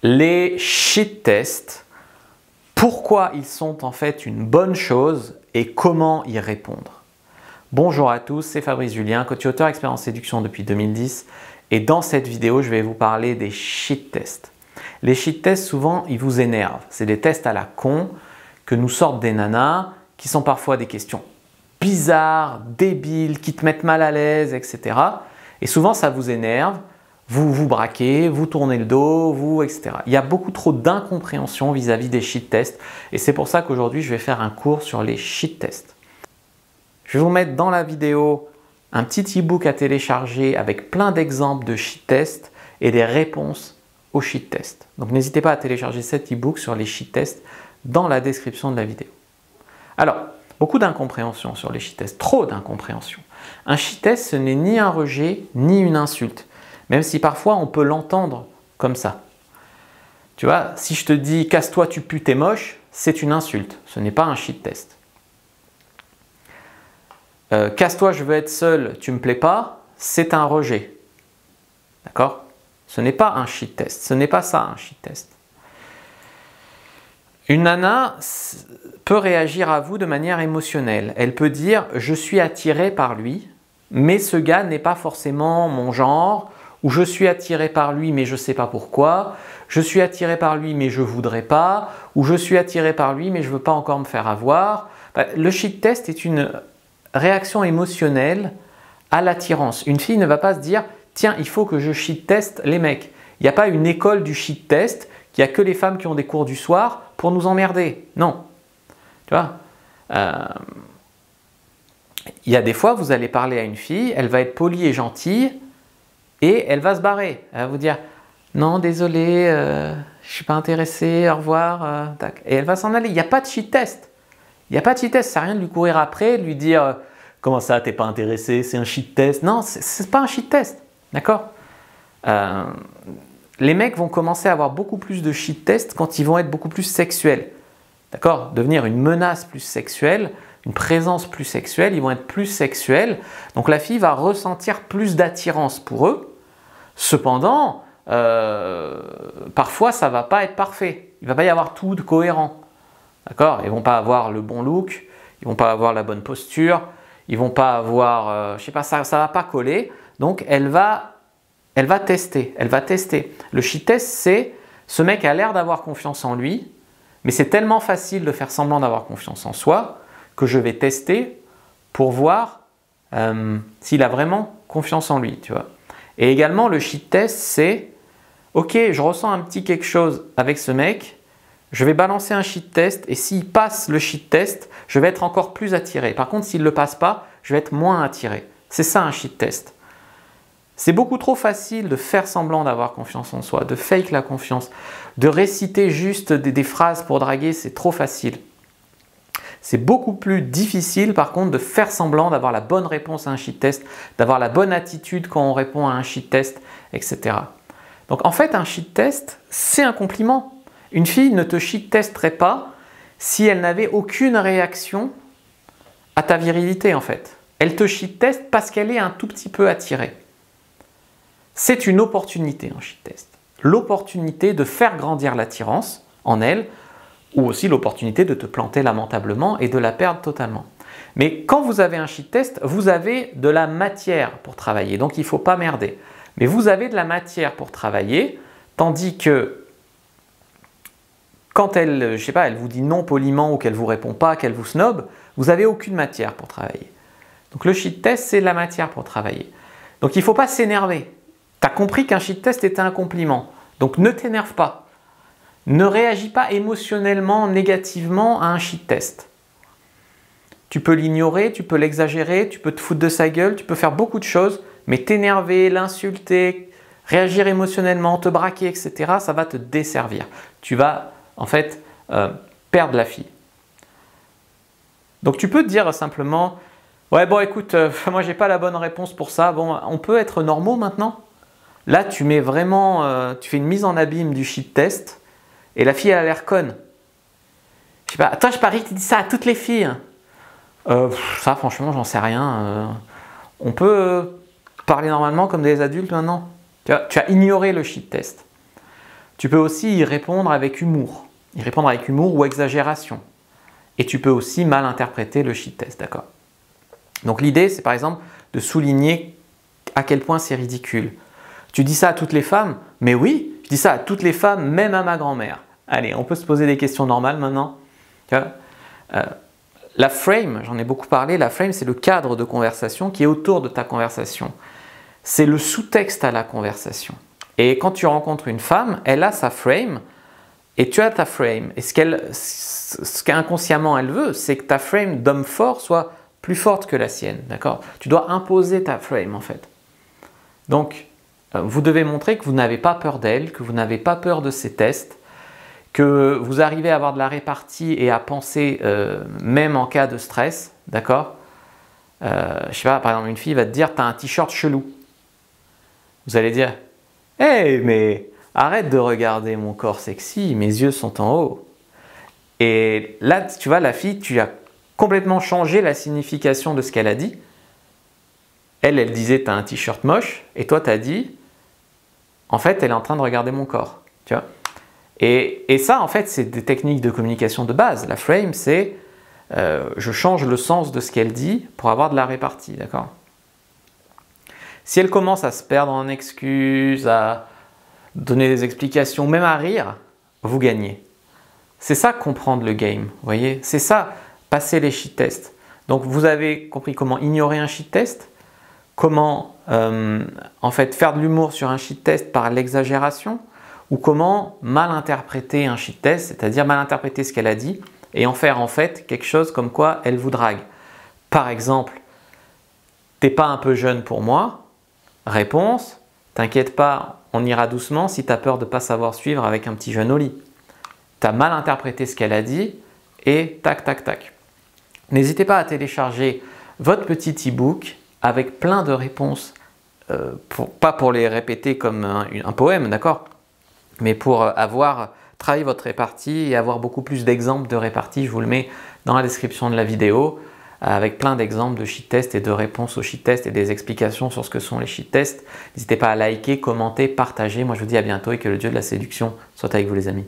Les cheat tests, pourquoi ils sont en fait une bonne chose et comment y répondre. Bonjour à tous, c'est Fabrice Julien, coach et auteur expert en séduction depuis 2010 et dans cette vidéo, je vais vous parler des cheat tests. Les cheat tests, souvent, ils vous énervent. C'est des tests à la con que nous sortent des nanas qui sont parfois des questions bizarres, débiles, qui te mettent mal à l'aise, etc. Et souvent, ça vous énerve. Vous vous braquez, vous tournez le dos, etc. Il y a beaucoup trop d'incompréhension vis-à-vis des cheat tests et c'est pour ça qu'aujourd'hui je vais faire un cours sur les cheat tests. Je vais vous mettre dans la vidéo un petit e-book à télécharger avec plein d'exemples de cheat tests et des réponses aux cheat tests. Donc n'hésitez pas à télécharger cet e-book sur les cheat tests dans la description de la vidéo. Alors, beaucoup d'incompréhension sur les cheat tests, trop d'incompréhension. Un cheat test, ce n'est ni un rejet ni une insulte. Même si parfois on peut l'entendre comme ça. Tu vois, si je te dis « casse-toi, tu pues, t'es moche », c'est une insulte, ce n'est pas un cheat test. Casse-toi, je veux être seul, tu me plais pas, c'est un rejet. D'accord? Ce n'est pas un cheat test, ce n'est pas ça un cheat test. Une nana peut réagir à vous de manière émotionnelle. Elle peut dire « je suis attiré par lui, mais ce gars n'est pas forcément mon genre », ou je suis attiré par lui mais je ne sais pas pourquoi, je suis attiré par lui mais je ne voudrais pas, ou je suis attiré par lui mais je ne veux pas encore me faire avoir. Le cheat test est une réaction émotionnelle à l'attirance. Une fille ne va pas se dire « tiens, il faut que je cheat teste les mecs ». Il n'y a pas une école du cheat test, il n'y a que les femmes qui ont des cours du soir pour nous emmerder. Non. Tu vois, il y a des fois, vous allez parler à une fille, elle va être polie et gentille, et elle va se barrer, elle va vous dire « non, désolé, je ne suis pas intéressé, au revoir. » Et elle va s'en aller. Il n'y a pas de cheat test. Il n'y a pas de cheat test. Ça sert à rien de lui courir après, de lui dire « comment ça, t'es pas intéressé, c'est un cheat test ?» Non, ce n'est pas un cheat test. D'accord? Les mecs vont commencer à avoir beaucoup plus de cheat tests quand ils vont être beaucoup plus sexuels. D'accord? Devenir une menace plus sexuelle, une présence plus sexuelle, ils vont être plus sexuels. Donc la fille va ressentir plus d'attirance pour eux. Cependant, parfois ça ne va pas être parfait. Il ne va pas y avoir tout de cohérent. D'accord? Ils ne vont pas avoir le bon look, ils ne vont pas avoir la bonne posture, ils ne vont pas avoir, je sais pas, ça ne va pas coller. Donc elle va tester, elle va tester. Le cheat test, c'est ce mec a l'air d'avoir confiance en lui, mais c'est tellement facile de faire semblant d'avoir confiance en soi que je vais tester pour voir s'il a vraiment confiance en lui, tu vois. Et également, le cheat test, c'est « ok, je ressens un petit quelque chose avec ce mec, je vais balancer un cheat test et s'il passe le cheat test, je vais être encore plus attiré. Par contre, s'il ne le passe pas, je vais être moins attiré. » C'est ça un cheat test. C'est beaucoup trop facile de faire semblant d'avoir confiance en soi, de fake la confiance, de réciter juste des phrases pour draguer, c'est trop facile. C'est beaucoup plus difficile par contre de faire semblant d'avoir la bonne réponse à un cheat test, d'avoir la bonne attitude quand on répond à un cheat test, etc. Donc en fait un cheat test, c'est un compliment. Une fille ne te cheat testerait pas si elle n'avait aucune réaction à ta virilité en fait. Elle te cheat teste parce qu'elle est un tout petit peu attirée. C'est une opportunité un cheat test. L'opportunité de faire grandir l'attirance en elle, ou aussi l'opportunité de te planter lamentablement et de la perdre totalement. Mais quand vous avez un cheat test, vous avez de la matière pour travailler, donc il ne faut pas merder. Mais vous avez de la matière pour travailler, tandis que quand elle, je sais pas, elle vous dit non poliment ou qu'elle ne vous répond pas, qu'elle vous snob, vous n'avez aucune matière pour travailler. Donc le cheat test, c'est de la matière pour travailler. Donc il ne faut pas s'énerver. Tu as compris qu'un cheat test était un compliment, donc ne t'énerve pas. Ne réagis pas émotionnellement, négativement à un cheat test. Tu peux l'ignorer, tu peux l'exagérer, tu peux te foutre de sa gueule, tu peux faire beaucoup de choses, mais t'énerver, l'insulter, réagir émotionnellement, te braquer, etc., ça va te desservir. Tu vas en fait perdre la fille. Donc tu peux te dire simplement « ouais bon écoute, moi j'ai pas la bonne réponse pour ça, bon on peut être normaux maintenant ?» Là tu mets vraiment, tu fais une mise en abîme du cheat test. Et la fille, elle a l'air conne. Je sais pas, attends, je parie que tu dis ça à toutes les filles. Ça, franchement, j'en sais rien. On peut parler normalement comme des adultes maintenant. Tu as ignoré le cheat test. Tu peux aussi y répondre avec humour. Y répondre avec humour ou exagération. Et tu peux aussi mal interpréter le shit test, d'accord? Donc l'idée, c'est par exemple de souligner à quel point c'est ridicule. Tu dis ça à toutes les femmes? Mais oui, je dis ça à toutes les femmes, même à ma grand-mère. Allez, on peut se poser des questions normales maintenant. La frame, j'en ai beaucoup parlé, la frame c'est le cadre de conversation qui est autour de ta conversation. C'est le sous-texte à la conversation. Et quand tu rencontres une femme, elle a sa frame et tu as ta frame. Et ce qu'inconsciemment elle veut, c'est que ta frame d'homme fort soit plus forte que la sienne. D'accord? Tu dois imposer ta frame en fait. Donc, vous devez montrer que vous n'avez pas peur d'elle, que vous n'avez pas peur de ses tests, que vous arrivez à avoir de la répartie et à penser même en cas de stress. D'accord? Je sais pas, par exemple, une fille va te dire « t'as un t-shirt chelou ». Vous allez dire « hey, mais arrête de regarder mon corps sexy, mes yeux sont en haut ». Et là, tu vois, la fille, tu as complètement changé la signification de ce qu'elle a dit. Elle disait « t'as un t-shirt moche » et toi, tu as dit « en fait, elle est en train de regarder mon corps ». Tu vois? Et ça, en fait, c'est des techniques de communication de base. La frame, c'est je change le sens de ce qu'elle dit pour avoir de la répartie, d'accord? Si elle commence à se perdre en excuses, à donner des explications, même à rire, vous gagnez. C'est ça comprendre le game, vous voyez? C'est ça, passer les shit tests. Donc vous avez compris comment ignorer un shit test, comment en fait faire de l'humour sur un shit test par l'exagération, ou comment mal interpréter un shit test, c'est-à-dire mal interpréter ce qu'elle a dit et en faire en fait quelque chose comme quoi elle vous drague. Par exemple, t'es pas un peu jeune pour moi? Réponse, t'inquiète pas, on ira doucement si tu as peur de ne pas savoir suivre avec un petit jeune au lit. Tu as mal interprété ce qu'elle a dit et tac, tac, tac. N'hésitez pas à télécharger votre petit e-book avec plein de réponses, pas pour les répéter comme un poème, d'accord? Mais pour avoir travaillé votre répartie et avoir beaucoup plus d'exemples de répartie, je vous le mets dans la description de la vidéo, avec plein d'exemples de shit tests et de réponses aux shit tests et des explications sur ce que sont les shit tests. N'hésitez pas à liker, commenter, partager. Moi je vous dis à bientôt et que le Dieu de la séduction soit avec vous les amis.